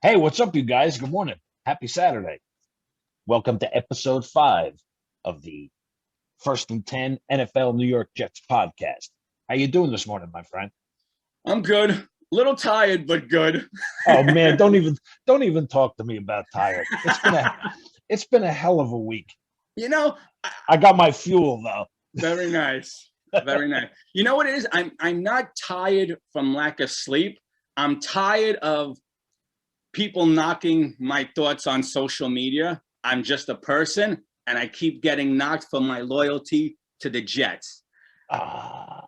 Hey, what's up, you guys? Good morning. Happy Saturday. Welcome to episode 5 of the First and 10 NFL New York Jets podcast. How you doing this morning, my friend? I'm good. A little tired, but good. Oh man, don't even talk to me about tired. It's been a hell of a week. You know, I got my fuel though. very nice. Very nice. You know what it is? I'm not tired from lack of sleep. I'm tired of people knocking my thoughts on social media. I'm just a person, and I keep getting knocked for my loyalty to the Jets. Ah,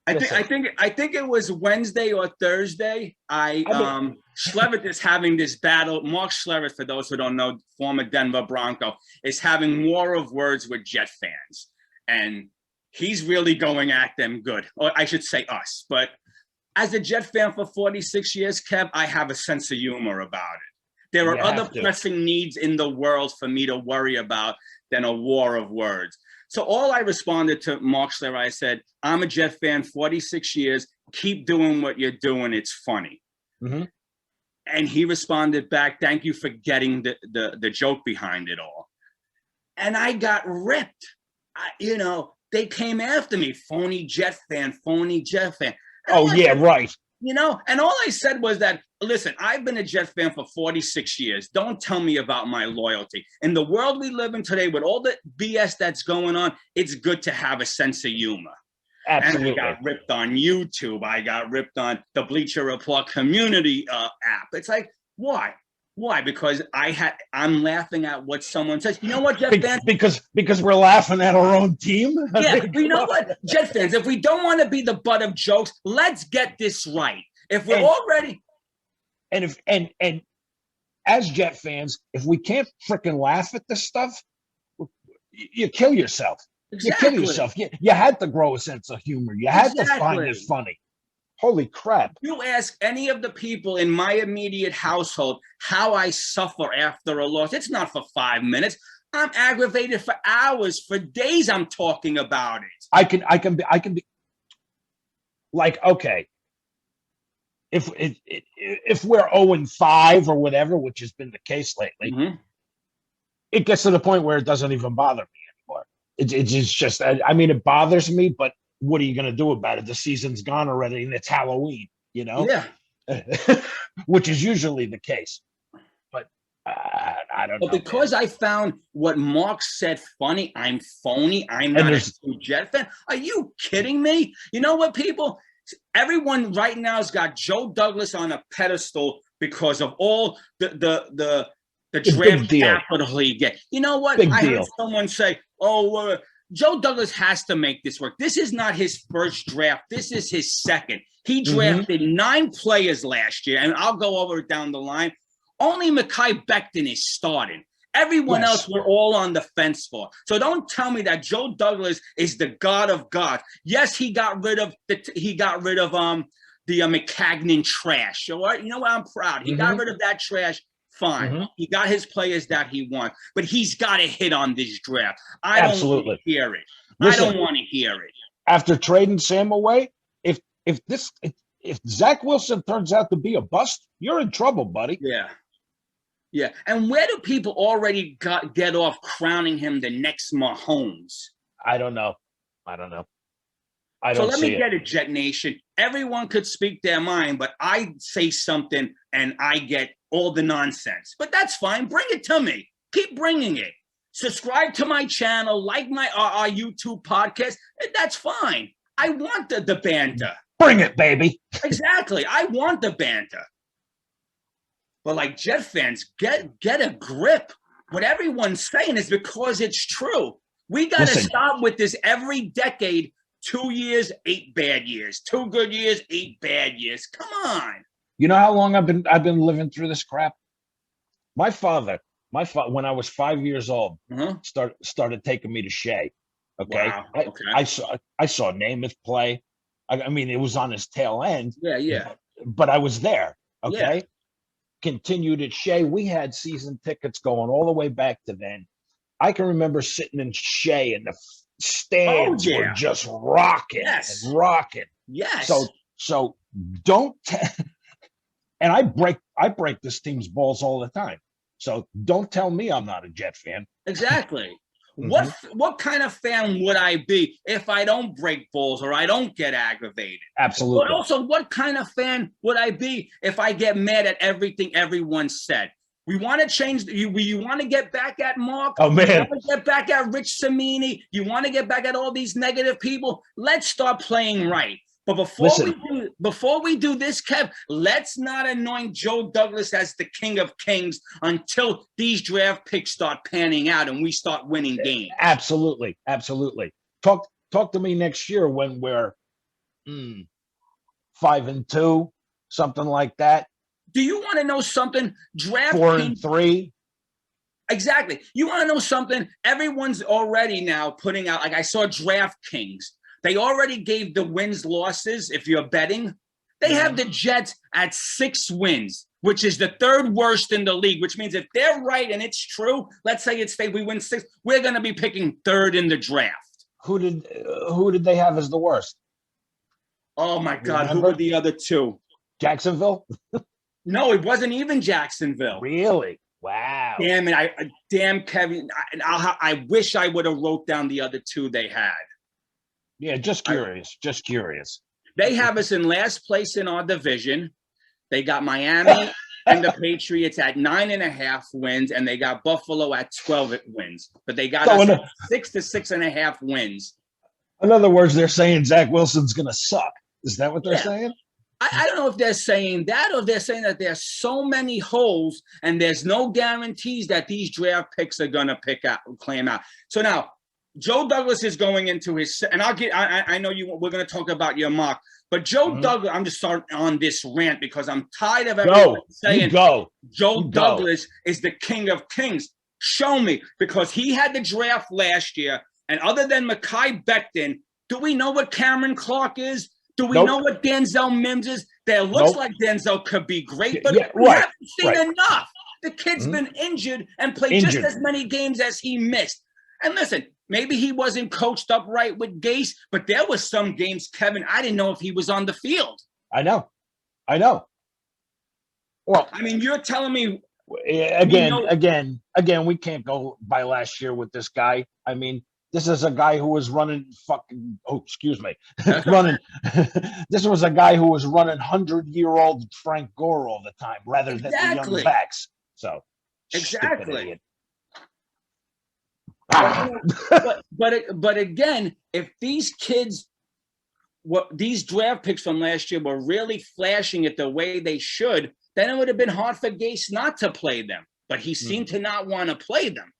I think it was Wednesday or Thursday. Schlereth is having this battle. Mark Schlereth, for those who don't know, former Denver Bronco, is having war of words with Jet fans, and he's really going at them good, or I should say us. But as a Jet fan for 46 years, Kev, I have a sense of humor about it. There are other pressing needs in the world for me to worry about than a war of words. So all I responded to Mark Schlereth, I said, I'm a Jet fan, 46 years. Keep doing what you're doing. It's funny. Mm-hmm. And he responded back, thank you for getting the joke behind it all. And I got ripped. They came after me, phony Jet fan. Oh, yeah, right. And all I said was that, listen, I've been a Jet fan for 46 years. Don't tell me about my loyalty. In the world we live in today, with all the BS that's going on, it's good to have a sense of humor. Absolutely. And I got ripped on YouTube. I got ripped on the Bleacher Report community app. It's like, why? Why? Because I'm laughing at what someone says. You know what, Jet fans? Because we're laughing at our own team. Yeah, you know what, Jet fans? If we don't want to be the butt of jokes, let's get this right. If we're already and as Jet fans, if we can't freaking laugh at this stuff, you kill yourself. Exactly. You kill yourself. You had to grow a sense of humor. You had to find this funny. Holy crap. You ask any of the people in my immediate household how I suffer after a loss. It's not for 5 minutes. I'm aggravated for hours, for days. I'm talking about it. I can be like, okay, if we're 0-5 or whatever, which has been the case lately, mm-hmm. It gets to the point where it doesn't even bother me anymore. It's just, I mean, it bothers me, but what are you going to do about it? The season's gone already, and it's Halloween, Yeah. Which is usually the case. But I don't know. But because I found what Mark said funny, I'm phony. I'm not a true Jet fan. Are you kidding me? You know what, people? Everyone right now has got J.Douglas on a pedestal because of all the draft capital he get. You know what? I heard someone say, J.Douglas has to make this work. This is not his first draft. This is his second. He drafted 9 players last year, and I'll go over it down the line. Only Mekhi Becton is starting. Everyone else we're all on the fence for. So don't tell me that J.Douglas is the god of God. Yes, he got rid of the McCagnon trash. You know what? I'm proud. He got rid of that trash. Fine. He got his players that he wants, but he's got to hit on this draft. I don't want to hear it. Listen, I don't want to hear it. After trading Sam away, if Zach Wilson turns out to be a bust, you're in trouble, buddy. Yeah. Yeah. And where do people already get off crowning him the next Mahomes? I don't know. So let me get it, Jet Nation. Everyone could speak their mind, but I say something and I get all the nonsense. But that's fine. Bring it to me. Keep bringing it. Subscribe to my channel, like my our YouTube podcast. That's fine. I want the banter. Bring it, baby. Exactly. I want the banter. But like Jet fans, get a grip. What everyone's saying is because it's true. We got to stop with this every decade. 2 years, 8 bad years. 2 good years, 8 bad years. Come on. You know how long I've been living through this crap? My father, when I was 5 years old, started taking me to Shea. Okay. Wow. Okay. I saw Namath play. I mean, it was on his tail end. Yeah. But I was there. Okay. Yeah. Continued at Shea. We had season tickets going all the way back to then. I can remember sitting in Shea and the stands were just rocking and rocking. Yes. So don't And I break this team's balls all the time. So don't tell me I'm not a Jet fan. Exactly. Mm-hmm. What kind of fan would I be if I don't break balls or I don't get aggravated? Absolutely. But also, what kind of fan would I be if I get mad at everything everyone said? We want to change. You want to get back at Mark? Oh, man. You want to get back at Rich Samini? You want to get back at all these negative people? Let's start playing right. But before we do this, Kev, let's not anoint Joe Douglas as the king of kings until these draft picks start panning out and we start winning games. Absolutely. Talk to me next year when we're 5-2, something like that. Do you want to know something? Draft 4-3. Exactly. You want to know something? Everyone's already now putting out, like I saw DraftKings. They already gave the wins losses. If you're betting, they have the Jets at 6 wins, which is the 3rd worst in the league, which means if they're right and it's true, let's say we win 6, we're going to be picking 3rd in the draft. Who did they have as the worst? Oh my God. Who were the other 2? Jacksonville? No, it wasn't even Jacksonville. Really? Wow. Damn it. Damn Kevin. I wish I would have wrote down the other 2 they had. Yeah, just curious. They have us in last place in our division. They got Miami and the Patriots at 9.5 wins, and they got Buffalo at 12 wins. But they got us at 6 to 6.5 wins. In other words, they're saying Zach Wilson's going to suck. Is that what they're saying? I don't know if they're saying that or they're saying that there's so many holes and there's no guarantees that these draft picks are going to claim out. So now, Joe Douglas is going into his, and I know we're going to talk about your mock, but Joe Douglas, I'm just starting on this rant because I'm tired of everyone saying Joe Douglas is the king of kings. Show me, because he had the draft last year, and other than Mekhi Becton, do we know what Cameron Clark is? Do we know what Denzel Mims is? That looks like Denzel could be great, but we haven't seen enough. The kid's been injured and played just as many games as he missed. And listen, maybe he wasn't coached up right with Gase, but there was some games, Kevin, I didn't know if he was on the field. I know. Well, I mean, you're telling me again, we can't go by last year with this guy. I mean, this is a guy who was running this was a guy who was running 100-year-old Frank Gore all the time rather than the young backs. So exactly. But again, if these kids, these draft picks from last year were really flashing it the way they should, then it would have been hard for Gase not to play them. But he seemed to not want to play them.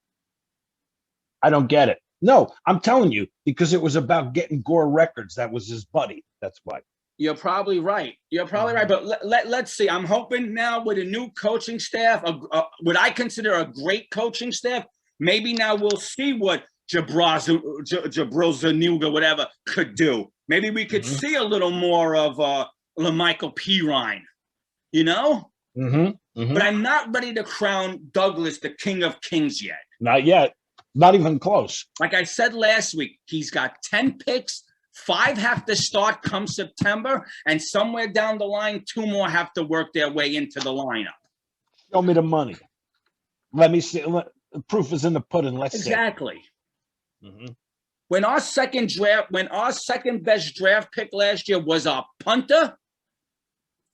I don't get it. No, I'm telling you, because it was about getting Gore records. That was his buddy. That's why. You're probably right. But let's see. I'm hoping now with a new coaching staff, what I consider a great coaching staff, maybe now we'll see what Jabril Zuniga, whatever, could do. Maybe we could see a little more of LaMichael Pirine, you know? But I'm not ready to crown Douglas the king of kings yet. Not yet. Not even close. Like I said last week, he's got 10 picks. 5 have to start come September, and somewhere down the line, 2 more have to work their way into the lineup. Show me the money. Let me see. Proof is in the pudding. Let's exactly. When our second best draft pick last year was our punter,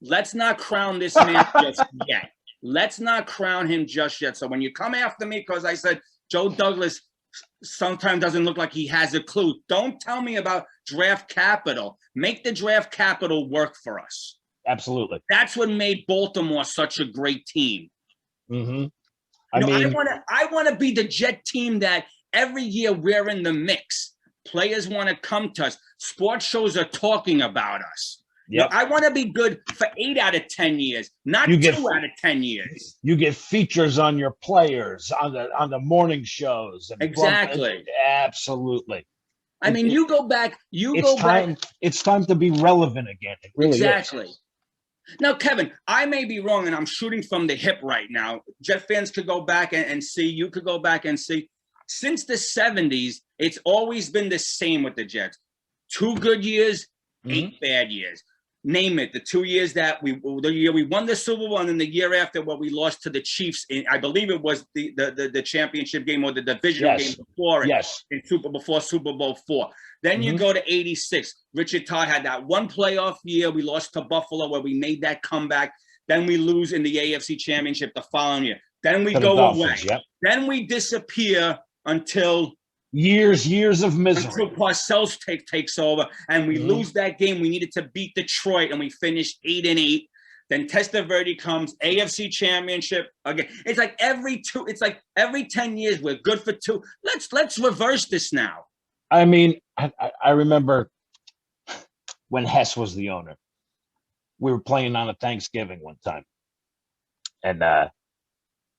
let's not crown this man just yet. Let's not crown him just yet. So when you come after me because I said Joe Douglas sometimes doesn't look like he has a clue, don't tell me about draft capital. Make the draft capital work for us. Absolutely. That's what made Baltimore such a great team. I want to be the Jet team that every year we're in the mix. Players want to come to us. Sports shows are talking about us. Yep. I want to be good for 8 out of 10 years, not 2 out of 10 years. You get features on your players on the morning shows. And exactly. Absolutely. I mean, you go back. It's time to be relevant again. It really exactly. is. Now, Kevin, I may be wrong, and I'm shooting from the hip right now. Jet fans could go back and see. You could go back and see. Since the 70s, it's always been the same with the Jets. 2 good years, 8 bad years. name it. The 2 years that the year we won the Super Bowl, and then the year after, where we lost to the Chiefs. I believe it was the championship game or the divisional game before it. Yes. Before Super Bowl IV. Then you go to '86. Richard Todd had that one playoff year. We lost to Buffalo, where we made that comeback. Then we lose in the AFC Championship the following year. Then we go away. Yep. Then we disappear until years of misery. Until Parcells takes over, and we lose that game. We needed to beat Detroit, and we finished 8-8. Then Testaverde comes, AFC Championship again. It's like every 10 years we're good for 2. Let's reverse this now. I mean, I remember when Hess was the owner. We were playing on a Thanksgiving one time, and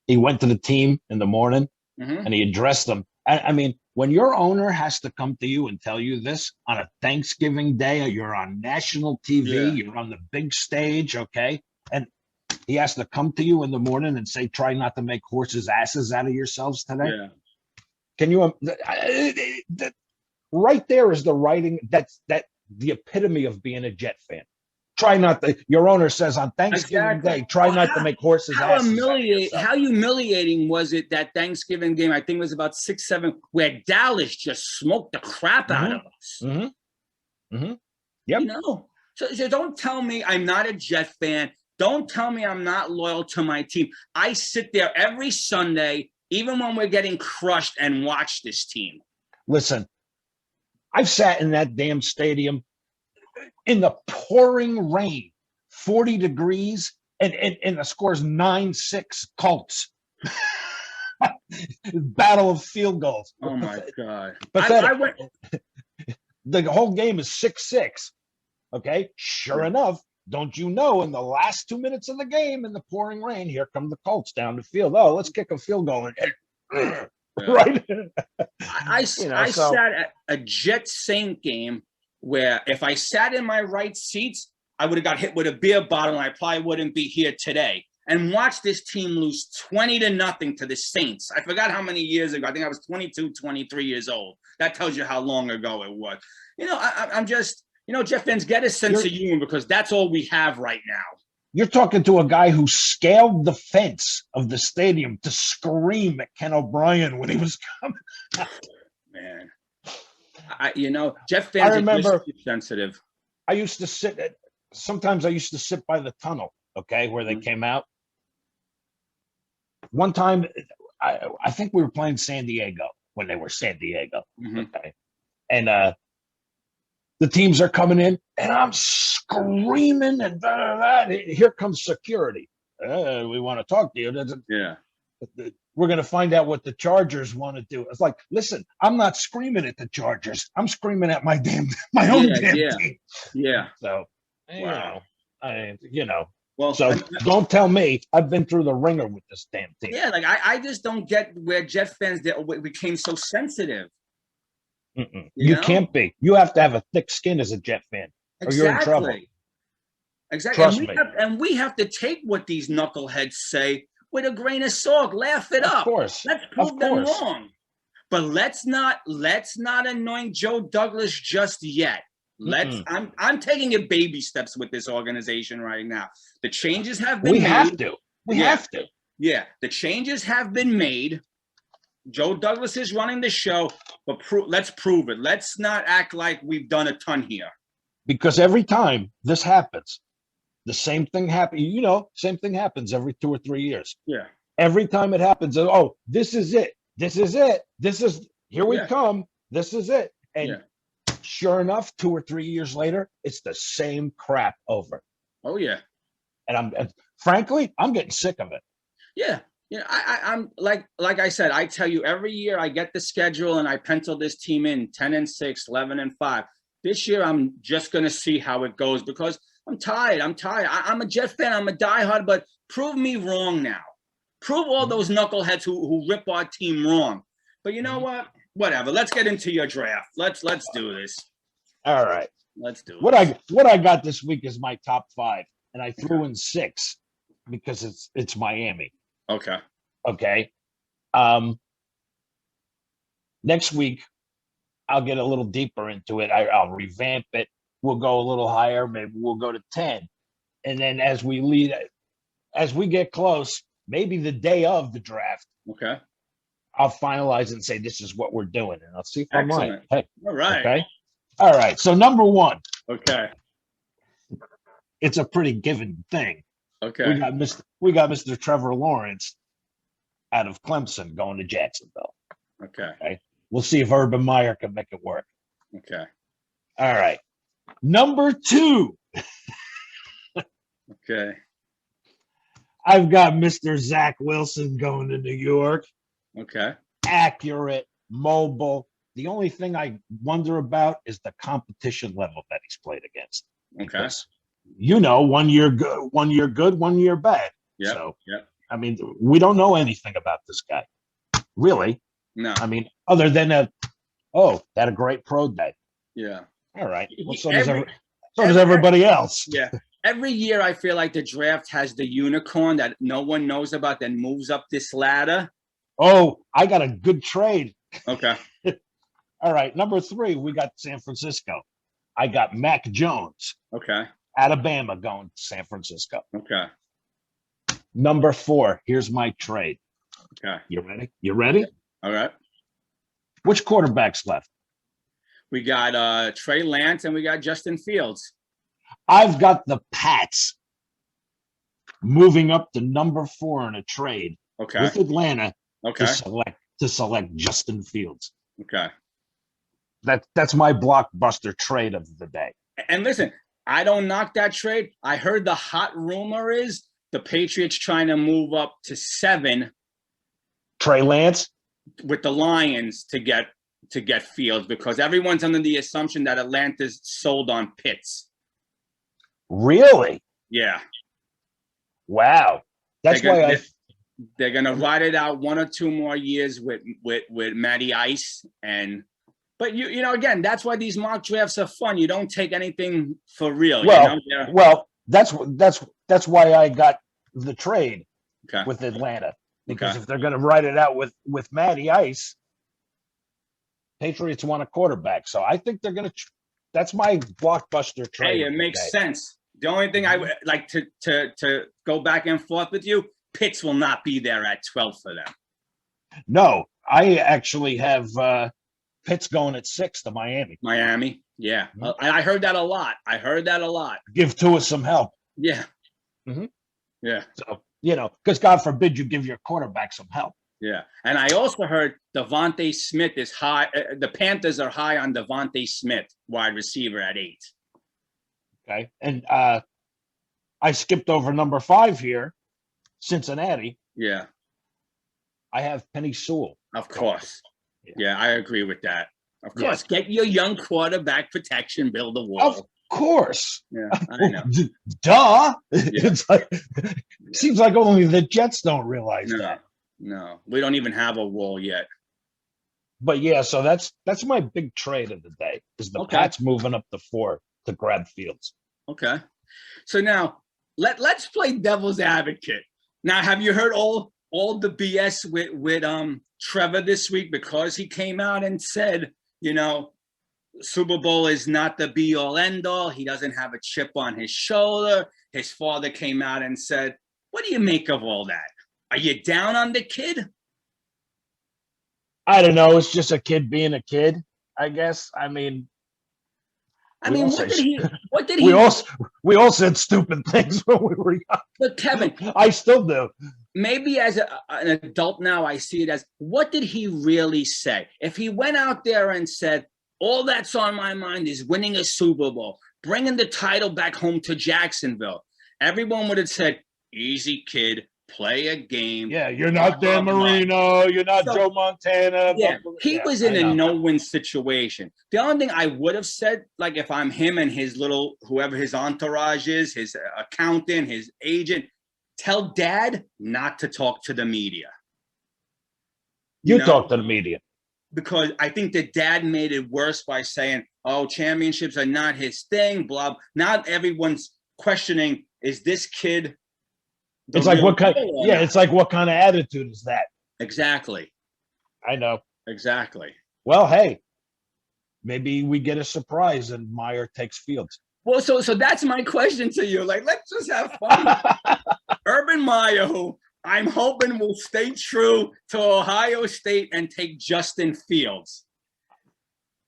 he went to the team in the morning and he addressed them. I mean, when your owner has to come to you and tell you this on a Thanksgiving day, or you're on national TV, you're on the big stage, okay? And he has to come to you in the morning and say, try not to make horses' asses out of yourselves today. Yeah. Can you, right there is the writing, that's the epitome of being a Jet fan. Try not to, your owner says on Thanksgiving Day, try not to make horses asses. How humiliating was it that Thanksgiving game? I think it was about 6-7, where Dallas just smoked the crap out of us. Yep. You know, so don't tell me I'm not a Jet fan. Don't tell me I'm not loyal to my team. I sit there every Sunday, even when we're getting crushed, and watch this team. Listen, I've sat in that damn stadium in the pouring rain, 40 degrees, and the score's 9-6 Colts. Battle of field goals. Oh my God. But the whole game is 6-6. Okay. Sure enough, don't you know, in the last 2 minutes of the game, in the pouring rain, here come the Colts down the field. Oh, let's kick a field goal. Right. I sat at a Jet Saint game where if I sat in my right seats, I would have got hit with a beer bottle, and I probably wouldn't be here today. And watch this team lose 20-0 to the Saints. I forgot how many years ago. I think I was 22, 23 years old. That tells you how long ago it was. You know, I'm just, you know, Jet fans, get a sense of humor, because that's all we have right now. You're talking to a guy who scaled the fence of the stadium to scream at Ken O'Brien when he was coming. Man. Jet fans are just sensitive. I used to sit sometimes I used to sit by the tunnel, okay, where they came out. One time, I think we were playing San Diego when they were San Diego, okay? And the teams are coming in, and I'm screaming, and here comes security. We want to talk to you. Yeah. We're going to find out what the Chargers want to do. It's like, listen, I'm not screaming at the Chargers. I'm screaming at my own damn team. Yeah. So, wow. Well, so don't tell me I've been through the ringer with this damn team. Yeah, like I just don't get where Jet fans became so sensitive. You can't be. You have to have a thick skin as a Jet fan, or you're in trouble. Exactly. Trust me. And we have to take what these knuckleheads say with a grain of salt. Laugh it up. Of course. Let's prove them wrong. But let's not anoint Joe Douglas just yet. I'm taking it baby steps with this organization right now. The changes have been made. We have to. Yeah, the changes have been made. Joe Douglas is running the show, but let's prove it. Let's not act like we've done a ton here. Because every time this happens, the same thing happens. You know, same thing happens every 2 or 3 years. Yeah. Every time it happens, oh, this is it. This is it. Here we come. This is it. And sure enough, 2 or 3 years later, it's the same crap over. Oh, yeah. And frankly, I'm getting sick of it. Yeah. You know, I'm like I said, I tell you, every year I get the schedule and I pencil this team in 10-6, 11-5. This year, I'm just going to see how it goes, because I'm tired. I'm a Jet fan. I'm a diehard, but prove me wrong now. Prove all those knuckleheads who rip our team wrong. But you know what? Whatever. Let's get into your draft. Let's do this. All right. Let's do it. What I got this week is my top 5, and I threw in 6 because it's Miami. Okay. Next week, I'll get a little deeper into it. I'll revamp it. we'll go a little higher. Maybe we'll go to 10. And then as we get close, maybe the day of the draft, Okay. I'll finalize and say, this is what we're doing. And I'll see if I'm right. Excellent. Hey, All right. okay. All right. So number one, Okay. it's a pretty given thing. Okay. We got Mr. Trevor Lawrence out of Clemson going to Jacksonville. Okay. We'll see if Urban Meyer can make it work. Okay. All right. Number two, Okay. I've got Mr. Zach Wilson going to New York. Okay. Accurate, mobile. The only thing I wonder about is the competition level that he's played against. Okay. Because, 1 year good, 1 year bad. Yeah. So, yeah. I mean, we don't know anything about this guy. Really? No. I mean, other than had a great pro day. Yeah. All right. Well, so does everybody else. Yeah. Every year I feel like the draft has the unicorn that no one knows about that moves up this ladder. Oh, I got a good trade. Okay. All right. Number three, we got San Francisco. I got Mac Jones. Okay. Alabama going to San Francisco. Okay. Number four, here's my trade. Okay. You ready? You ready? All right. Which quarterbacks left? We got Trey Lance and we got Justin Fields. I've got the Pats moving up to number 4 in a trade with Atlanta to select Justin Fields. Okay. That's my blockbuster trade of the day. And listen, I don't knock that trade. I heard the hot rumor is the Patriots trying to move up to 7. Trey Lance? With the Lions to get Fields because everyone's under the assumption that Atlanta's sold on Pitts. Really? Yeah. Wow. That's why they're gonna ride it out 1 or 2 more years with Matty Ice but you know again that's why these mock drafts are fun. You don't take anything for real. Well, that's why I got the trade with Atlanta. Because if they're going to write it out with Matty Ice, Patriots want a quarterback. So I think they're going to that's my blockbuster trade. Hey, it makes sense. The only thing I would like to go back and forth with you, Pitts will not be there at 12 for them. No, I actually have Pitts going at 6 to Miami. Miami, yeah. I heard that a lot. Give Tua some help. Yeah. Mm-hmm. Yeah. So, because God forbid you give your quarterback some help. Yeah. And I also heard Devontae Smith is high. The Panthers are high on Devontae Smith, wide receiver at 8. Okay. And I skipped over number 5 here, Cincinnati. Yeah. I have Penny Sewell. Of course. Yeah, I agree with that. Of course. Get your young quarterback protection, build a wall. Of course. Yeah, I know. Duh. Yeah. Seems like only the Jets don't realize that. No, we don't even have a wall yet. But yeah, so that's my big trade of the day is the Pats moving up to 4 to grab Fields. Okay. So now let's play devil's advocate. Now, have you heard all the BS with Trevor this week because he came out and said, Super Bowl is not the be all end all. He doesn't have a chip on his shoulder. His father came out and said, what do you make of all that? Are you down on the kid? I don't know. It's just a kid being a kid, I guess. I mean, what did he? We all said stupid things when we were young. But Kevin, I still do. Maybe as an adult now, I see it as, what did he really say? If he went out there and said, all that's on my mind is winning a Super Bowl, bringing the title back home to Jacksonville, everyone would have said, easy kid, play a game. Yeah, you're not Dan Marino. You're not Joe Montana. Yeah, he was in a no-win situation. The only thing I would have said, like if I'm him and his whoever his entourage is, his accountant, his agent, tell dad not to talk to the media. You talk to the media. Because I think that dad made it worse by saying, oh, championships are not his thing, blah. Not everyone's questioning, is this kid it's like what kind it's like what kind of attitude is that? Exactly. I know. Exactly. Well, hey, maybe we get a surprise and Meyer takes Fields. Well, so that's my question to you. Like, let's just have fun. Urban Meyer, who I'm hoping will stay true to Ohio State and take Justin Fields.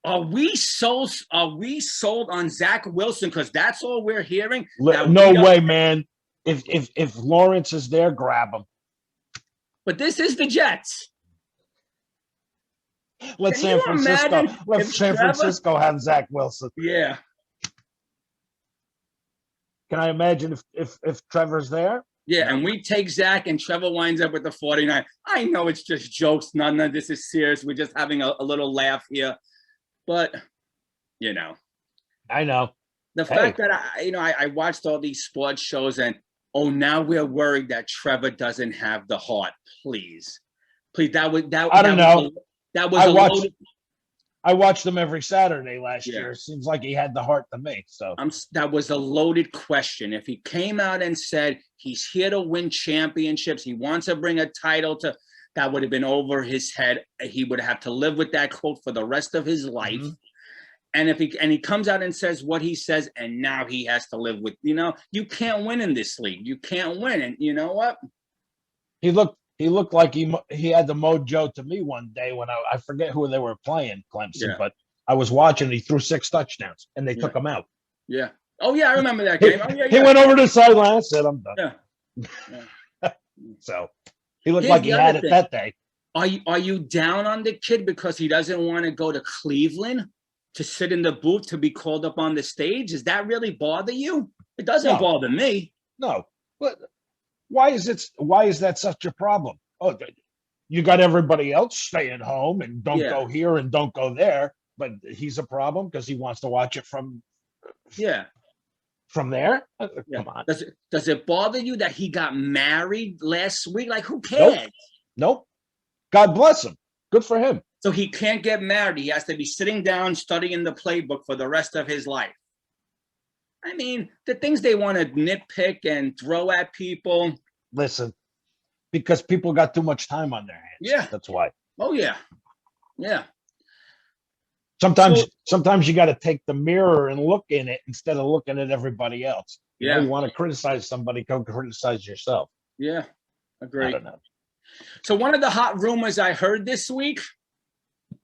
Are we sold on Zach Wilson? Because that's all we're hearing. No way, man. If Lawrence is there, grab him. But this is the Jets. Let San Francisco have Zach Wilson. Yeah. Can I imagine if Trevor's there? Yeah, and we take Zach and Trevor winds up with the 49. I know it's just jokes. None of this is serious. We're just having a little laugh here. But, I know. The fact that I watched all these sports shows and, now we're worried that Trevor doesn't have the heart. Please. I don't know. I watched them every Saturday last year. It seems like he had the heart to me. So that was a loaded question. If he came out and said he's here to win championships, he wants to bring a title that would have been over his head. He would have to live with that quote for the rest of his life. Mm-hmm. And if he comes out and says what he says, and now he has to live with, you can't win in this league. You can't win. And you know what? He looked like he had the mojo to me one day when I forget who they were playing, Clemson, but I was watching. He threw 6 touchdowns, and they took him out. Yeah. Oh, yeah, I remember that game. He went over to the sideline and said, I'm done. Yeah. So he looked like he had it that day. Are you down on the kid because he doesn't want to go to Cleveland to sit in the booth to be called up on the stage? Does that really bother you? It doesn't bother me. No. But why is that such a problem? Oh, you got everybody else staying home and don't go here and don't go there, but he's a problem because he wants to watch it from there. Come on. Does it bother you that he got married last week? Like, who cares? Nope. God bless him. Good for him. So he can't get married. He has to be sitting down studying the playbook for the rest of his life. I mean, the things they want to nitpick and throw at people. Listen, because people got too much time on their hands. Yeah. That's why. Oh, yeah. Yeah. Sometimes you got to take the mirror and look in it instead of looking at everybody else. Yeah. You want to criticize somebody, go criticize yourself. Yeah. Agree. I don't know. So one of the hot rumors I heard this week,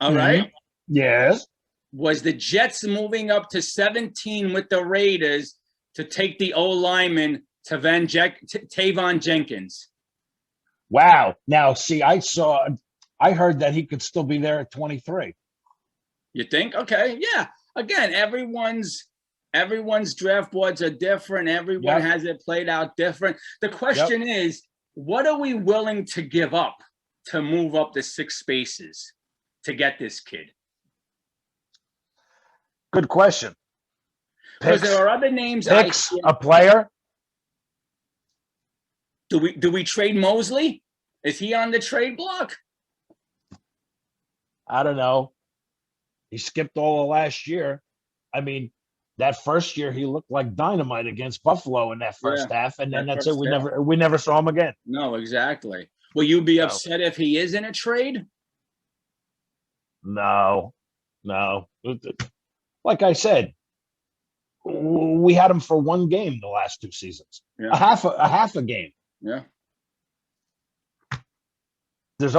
all right? Yes. Was the Jets moving up to 17 with the Raiders to take the O-lineman Tavon Jenkins. Wow. Now, see, I heard that he could still be there at 23. You think? Okay. Yeah. Again, everyone's draft boards are different. Everyone has it played out different. The question is, what are we willing to give up to move up the 6 spaces to get this kid? Good question. Because there are other names. A player. Do we trade Mosley? Is he on the trade block? I don't know. He skipped all of last year. I mean, that first year he looked like dynamite against Buffalo in that first half, and then that's it. We never saw him again. No, exactly. Will you be upset if he is in a trade? No. Like I said, we had him for 1 game the last 2 seasons. Yeah. A half a game. Yeah. There's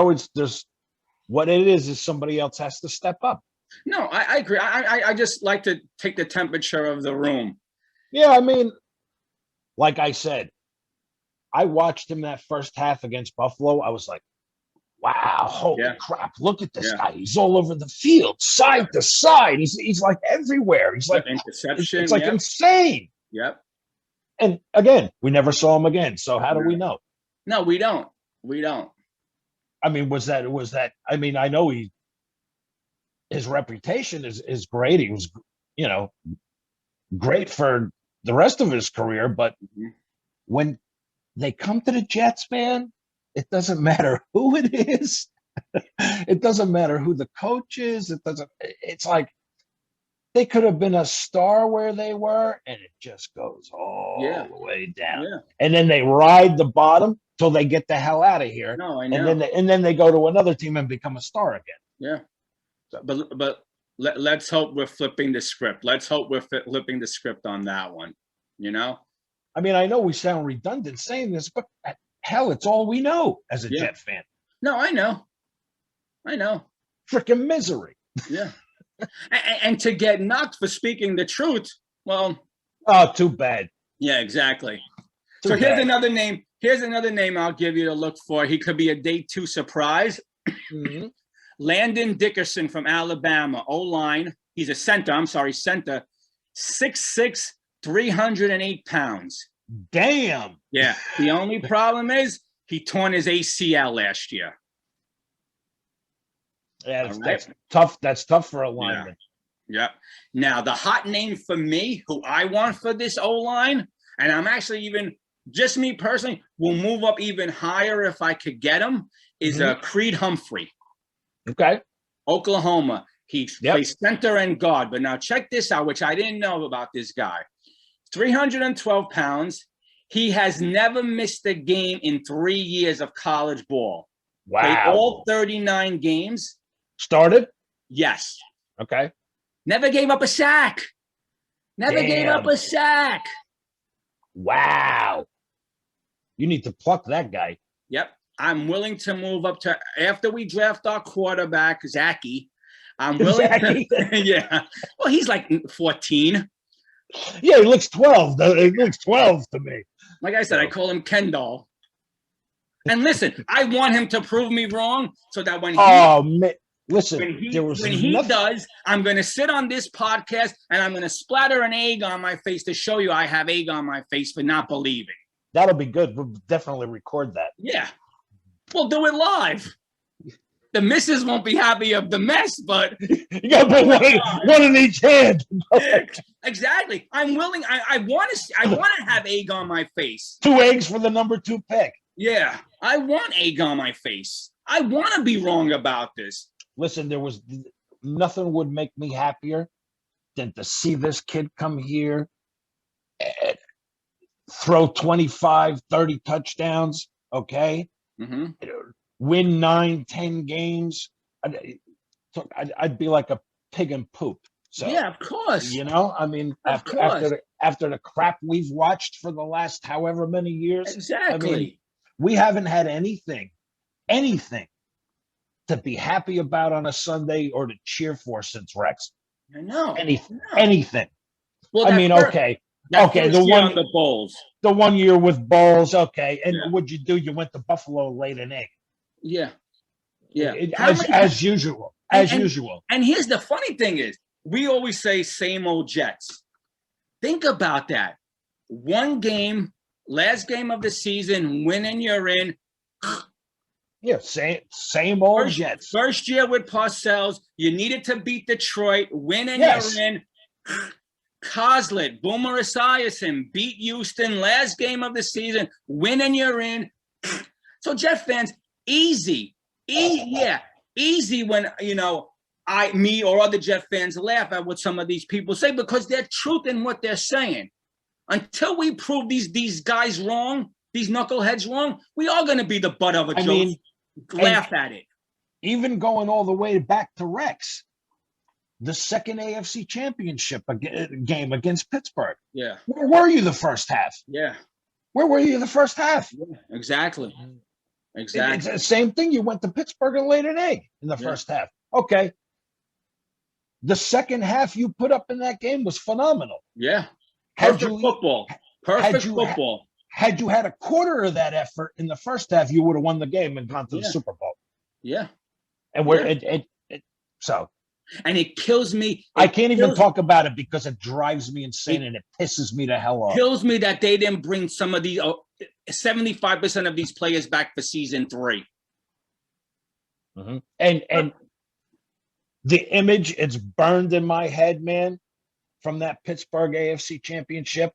what it is somebody else has to step up. No, I agree. I just like to take the temperature of the room. Yeah, I mean, like I said, I watched him that first half against Buffalo. I was like, wow, holy crap, look at this guy. He's all over the field, side to side. He's like everywhere. He's like interception. It's like insane. Yep. And again, we never saw him again. So how do we know? No, we don't. We don't. I mean, was that I mean, I know his reputation is great. He was, great for the rest of his career, but when they come to the Jets, man, it doesn't matter who it is. It doesn't matter who the coach is. It's like they could have been a star where they were, and it just goes all the way down. Yeah. And then they ride the bottom till they get the hell out of here. No, I know. And then they go to another team and become a star again. Yeah. But let's hope we're flipping the script. Let's hope we're flipping the script on that one. You know? I mean, I know we sound redundant saying this, but hell, it's all we know as a Jet fan. No, I know. Freaking misery. Yeah. and to get knocked for speaking the truth, well. Oh, too bad. Yeah, exactly. Too Here's bad. another name. Here's another name I'll give you to look for. He could be a day 2 surprise. Mm-hmm. Landon Dickerson from Alabama, O-line. He's a center. I'm sorry, center. 6'6", 308 pounds. Damn. Yeah. The only problem is he torn his ACL last year. Yeah, that's tough. That's tough for a lineman. Yeah. Now, the hot name for me, who I want for this O-line, and I'm actually even, just me personally, will move up even higher if I could get him, is Creed Humphrey. Okay. Oklahoma. He plays center and guard. But now check this out, which I didn't know about this guy. 312 pounds. He has never missed a game in 3 years of college ball. Wow. Played all 39 games. Started? Yes. Okay. Never gave up a sack. Gave up a sack. Wow. You need to pluck that guy. Yep. I'm willing to move up to, after we draft our quarterback, Zachy, I'm willing to, yeah. Well, he's like 14. Yeah, he looks 12. He looks 12 to me. Like I said, I call him Kendall. And listen, I want him to prove me wrong so that when he listen, when he does, I'm going to sit on this podcast and I'm going to splatter an egg on my face to show you I have egg on my face for not believing. That'll be good. We'll definitely record that. Yeah. We'll do it live. The missus won't be happy of the mess, but you got to put one in each hand. Exactly. I'm willing. I want to have egg on my face. 2 eggs for the number 2 pick. Yeah, I want egg on my face. I want to be wrong about this. Listen, nothing would make me happier than to see this kid come here and throw 25, 30 touchdowns, okay? Mm-hmm. Win 9, 10 games. I'd be like a pig in poop. So, yeah, of course. You know, I mean, after the crap we've watched for the last however many years. Exactly. I mean, we haven't had anything to be happy about on a Sunday or to cheer for since Rex. I know. Anything. Well, I mean, okay. The Bulls. The 1 year with Bulls, okay. And what'd you do? You went to Buffalo, laid an egg. Yeah. Yeah. As usual. Usual. And here's the funny thing is, we always say same old Jets. Think about that. One game, last game of the season, win and you're in. Yeah, same old Jets. First year with Parcells, you needed to beat Detroit, win and you're in. Kozlet, Boomer Esiason beat Houston, last game of the season, win and you're in. So Jet fans, easy when, me or other Jet fans laugh at what some of these people say because they're truth in what they're saying. Until we prove these guys wrong, these knuckleheads wrong, we are going to be the butt of a joke. Mean, laugh at it. Even going all the way back to Rex, the second AFC Championship game against Pittsburgh. Yeah. Where were you the first half? Yeah. Where were you the first half? Yeah, exactly. Exactly. It's the same thing. You went to Pittsburgh and laid an egg in the first half. Okay. The second half you put up in that game was phenomenal. Yeah. Perfect football. Had you had a quarter of that effort in the first half, you would have won the game and gone to the Super Bowl. Yeah. And and it kills me. I can't even talk about it because it drives me insane and it pisses me the hell off. It kills me that they didn't bring some of these 75% of these players back for season 3. Mm-hmm. And the image, it's burned in my head, man, from that Pittsburgh AFC Championship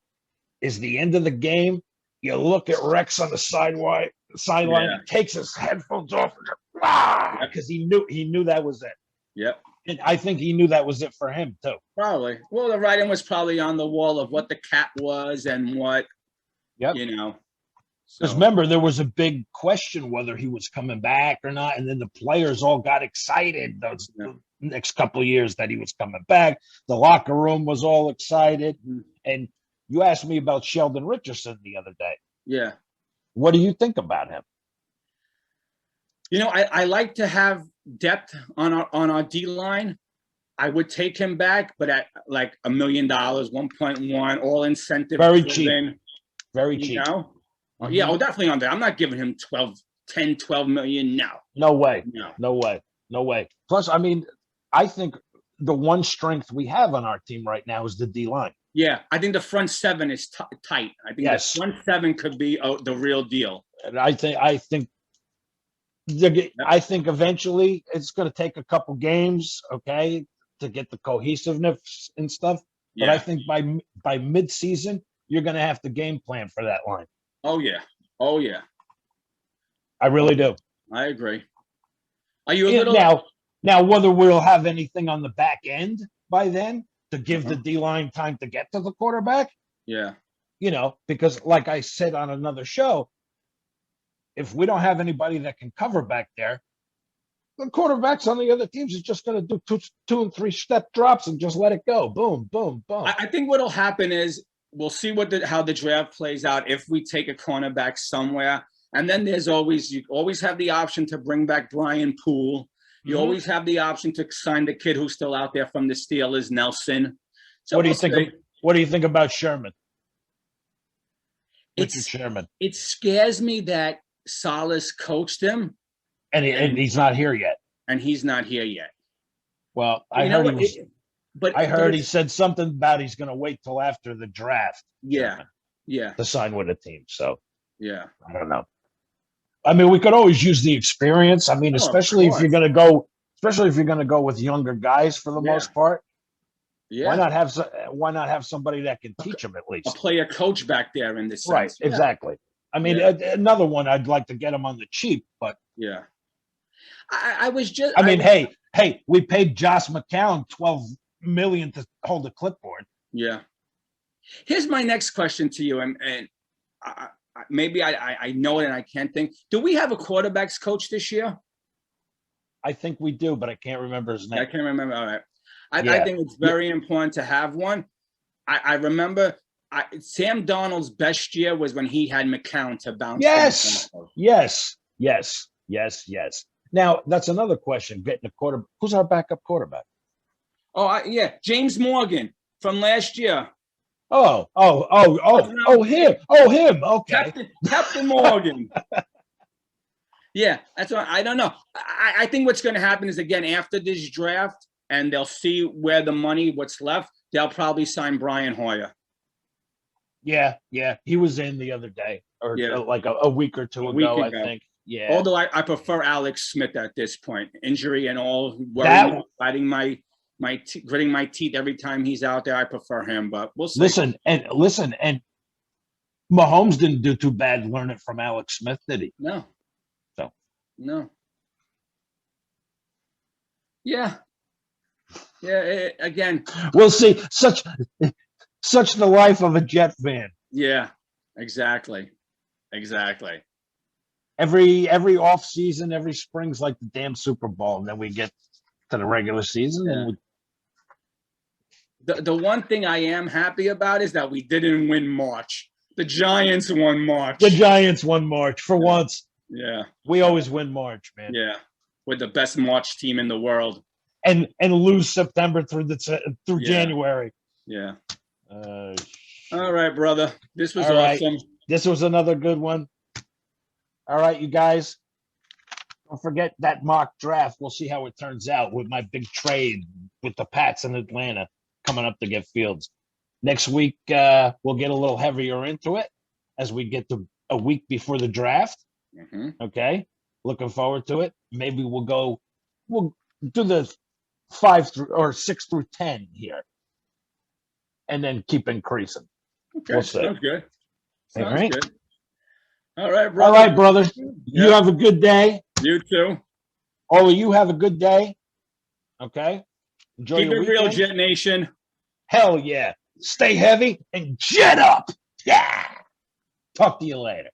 is the end of the game. You look at Rex on the sideline, he takes his headphones off because he knew that was it. Yep. And I think he knew that was it for him too. Probably. Well, the writing was probably on the wall of what the cap was and what, Because So remember, there was a big question whether he was coming back or not, and then the players all got excited those next couple of years that he was coming back. The locker room was all excited. And you asked me about Sheldon Richardson the other day. yeah. What do you think about him? You know, I like to have depth on our D line. I would take him back, but at like $1 million, 1.1, all incentive. Very cheap. Very cheap. You know? Yeah, definitely on that. I'm not giving him 10, 12 million now. No way. No way. No way. Plus, I mean, I think the one strength we have on our team right now is the D line. Yeah, I think the front seven is tight. I think the front seven could be the real deal. And I think eventually it's going to take a couple games, okay, to get the cohesiveness and stuff. Yeah. But I think by mid-season, you're going to have to game plan for that line. Oh yeah. Oh yeah. I really do. I agree. Are you a little now whether we'll have anything on the back end by then to give the D line time to get to the quarterback? Yeah. You know, because like I said on another show, if we don't have anybody that can cover back there, the quarterbacks on the other teams is just going to do two and three step drops and just let it go. Boom, boom, boom. I think what'll happen is we'll see how the draft plays out if we take a cornerback somewhere. And then you always have the option to bring back Brian Poole. You always have the option to sign the kid who's still out there from the Steelers, Nelson. So what do you think? What do you think about Sherman? Richard Sherman. It scares me that Salas coached him, and he's not here yet. And he's not here yet. Well, I heard he said something about he's going to wait till after the draft. Yeah, yeah. To sign with a team. So yeah, I don't know. I mean, we could always use the experience. I mean, especially if you're going to go with younger guys for the most part. Yeah. Why not have somebody that can teach them at least? A player coach back there in this sense. Right, exactly. I mean, another one I'd like to get him on the cheap, but yeah. I was just. I mean, hey, we paid Josh McCown $12 million to hold a clipboard. Yeah. Here's my next question to you, and maybe I know it and I can't think. Do we have a quarterbacks coach this year? I think we do, but I can't remember his name. I can't remember. All right. I think it's very important to have one. I remember Sam Darnold's best year was when he had McCown to bounce. Yes. Now, that's another question. Getting a quarterback. Who's our backup quarterback? Oh, James Morgan from last year. Oh, him. Okay. Captain Morgan. Yeah, that's what I don't know. I think what's going to happen is, again, after this draft, and they'll see where the money, what's left, they'll probably sign Brian Hoyer. Yeah. He was in the other day, or like a week or two ago, I think. Yeah. Although I prefer Alex Smith at this point. Injury and all, gritting my teeth every time he's out there. I prefer him, but we'll see. Listen, and Mahomes didn't do too bad learning from Alex Smith, did he? No. So. No. Yeah. Yeah, again. We'll see. Such the life of a Jet fan. Yeah, exactly. Every off season, every spring's like the damn Super Bowl, and then we get to the regular season. And the one thing I am happy about is that we didn't win March. The Giants won March. For once. Yeah. We always win March, man. Yeah. We're the best March team in the world. And lose September through January. Yeah. All right, brother. This was awesome. This was another good one. All right, you guys. Don't forget that mock draft. We'll see how it turns out with my big trade with the Pats in Atlanta coming up to get Fields. Next week, we'll get a little heavier into it as we get to a week before the draft. Okay. Looking forward to it. Maybe we'll do the 6 through 10 here, and then keep increasing. Okay, we'll sounds good. Sounds good. All right, brother. All right, brother. You have a good day. You too. All of you have a good day. Okay. Enjoy Keep it real, Jet Nation. Hell yeah. Stay heavy and jet up. Yeah. Talk to you later.